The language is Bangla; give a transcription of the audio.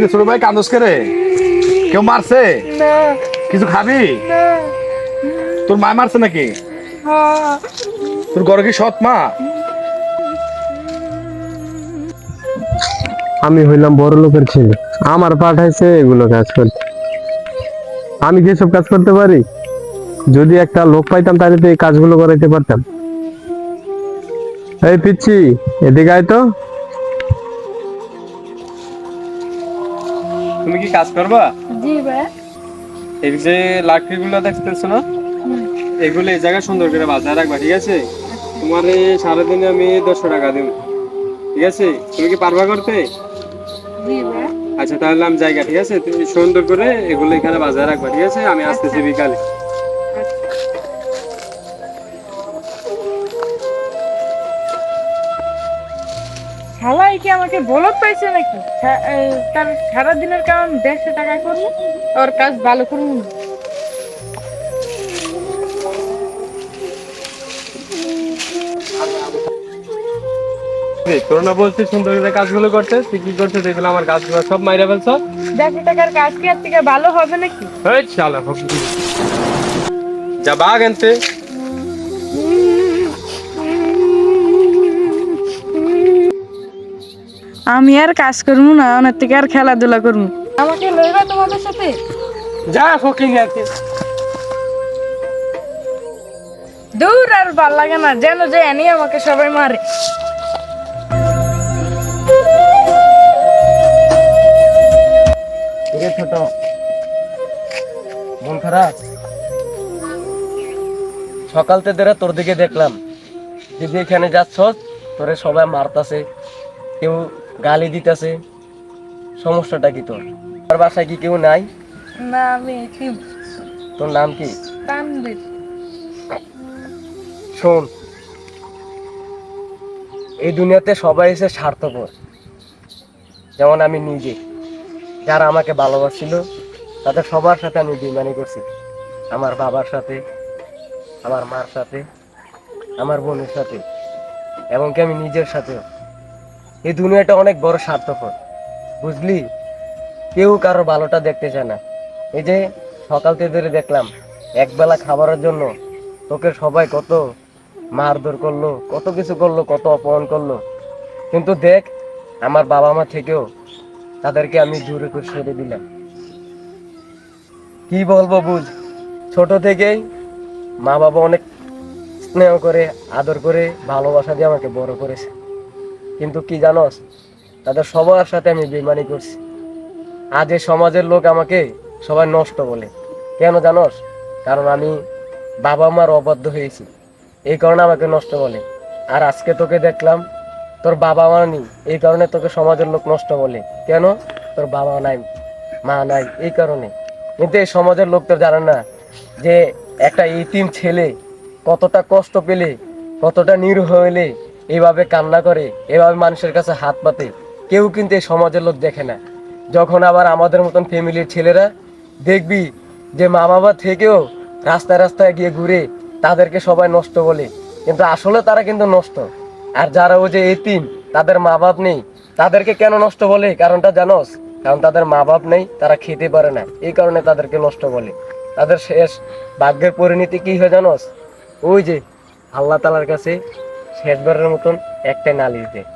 রে ছোট ভাই, কান্দোস কে রে? কেউ মারছে? না কিছু খাবি? না। তোর মা মারছে নাকি? হ্যাঁ। তোর ঘরে কি সৎ মা? আমি হইলাম বড় লোকের ছেলে, আমার পাঠাইছে এগুলো কাজ করতে। আমি কি সব কাজ করতে পারি? যদি একটা লোক পাইতাম তাহলে তো এই কাজগুলো করাইতে পারতাম। এই পিচ্ছি, এদিকে আয় তো। তুমি কি কাজ করবা? জি ভাই। এই যে লাকড়িগুলো দেখতেছো না, এগুলো এই জায়গায় সুন্দর করে বাজায় রাখবা, ঠিক আছে? তোমার এই সারাদিনে আমি 100 টাকা দেবো, ঠিক আছে? তুমি কি পারবা করতে? জি ভাই। আচ্ছা তাহলে আমি জায়গা, ঠিক আছে? তুমি সুন্দর করে এগুলো এখানে বাজায় রাখবা, ঠিক আছে? আমি আসতেছি বিকালে। শালাই কি আমাকে বলত পাইছে নাকি? তার সারাদিনের কাম 150 টাকা করবো, ওর কাজ ভালো করবো না। তোর না বলছিস সুন্দর করে কাজগুলো করতে, তুই কি করছিস? দেখলে আমার কাজগুলো সব মাইরা ফেলছ। 150 টাকার কাজ কি আর থেকে ভালো হবে নাকি? এই শালা ফকির। যা বাগ আনতে। আমি আর কাজ করবো না, ওনার থেকে আর খেলাধুলা করবো। আমাকে লইবা তোমাদের সাথে? যা ফকির আনতে। দূর, আর ভাল লাগে না, যেন যে এনি আমাকে সবাই মারে। ছোট মন খারাপ? সকাল থেকে তোর দিকে দেখলাম, যদি এখানে যাচ্ছ তোরে সবাই মারতাছে, কেউ গালি দিতেছে। সমস্যাটা কি তোর? তোর বাসায় কি কেউ নাই? না, আমি কি তোর নাম কি? তানবীর। শোন, এই দুনিয়াতে সবাই এসে স্বার্থপর। যেমন আমি নিজে, যারা আমাকে ভালোবাসছিল তাদের সবার সাথে আমি বেইমানি করছি। আমার বাবার সাথে, আমার মার সাথে, আমার বোনের সাথে, এমনকি আমি নিজের সাথেও। এই দুনিয়াটা অনেক বড় স্বার্থপর, বুঝলি? কেউ কারো ভালোটা দেখতে চায় না। এই যে সকাল থেকে ধরে দেখলাম, একবেলা খাবারের জন্য তোকে সবাই কত মারধর করলো, কত কিছু করলো, কত অপমান করলো। কিন্তু দেখ, আমার বাবা মা থেকেও তাদেরকে আমি দূরে করে সরে দিলাম। কি বলবো বুঝ, ছোট থেকেই মা বাবা অনেক স্নেহ করে, আদর করে, ভালোবাসা দিয়ে আমাকে বড় করেছে। কিন্তু কি জানোস, তাদের সবার সাথে আমি বেইমানি করছি। আজ এই সমাজের লোক আমাকে সবাই নষ্ট বলে। কেন জানোস? কারণ আমি বাবা মার অবাধ্য হয়েছি, এই কারণে আমাকে নষ্ট বলে। আর আজকে তোকে দেখলাম, তোর বাবা মা নেই, এই কারণে তোকে সমাজের লোক নষ্ট বলে। কেন? তোর বাবা নাই, মা নাই, এই কারণে। কিন্তু এই সমাজের লোক তো জানে না যে একটা ইতিম ছেলে কতটা কষ্ট পেলে, কতটা নিরীহ হইলে এইভাবে কান্না করে, এভাবে মানুষের কাছে হাত পাতে। কেউ কিন্তু এই সমাজের লোক দেখে না। যখন আবার আমাদের মতন ফ্যামিলির ছেলেরা দেখবি যে মা বাবা থেকেও রাস্তায় রাস্তায় গিয়ে ঘুরে, তাদেরকে সবাই নষ্ট বলে, কিন্তু আসলে তারা কিন্তু নষ্ট। আর যারা ওই যে এতিম, তাদের মা বাপ নেই, তাদেরকে কেন নষ্ট বলে? কারণটা জানোস? কারণ তাদের মা বাপ নেই, তারা খেতে পারে না, এই কারণে তাদেরকে নষ্ট বলে। তাদের শেষ ভাগ্যের পরিণতি কি হয় জানোস? ওই যে আল্লাহ তাআলার কাছে শেষবারের মতন একটা নালিশ দেয়।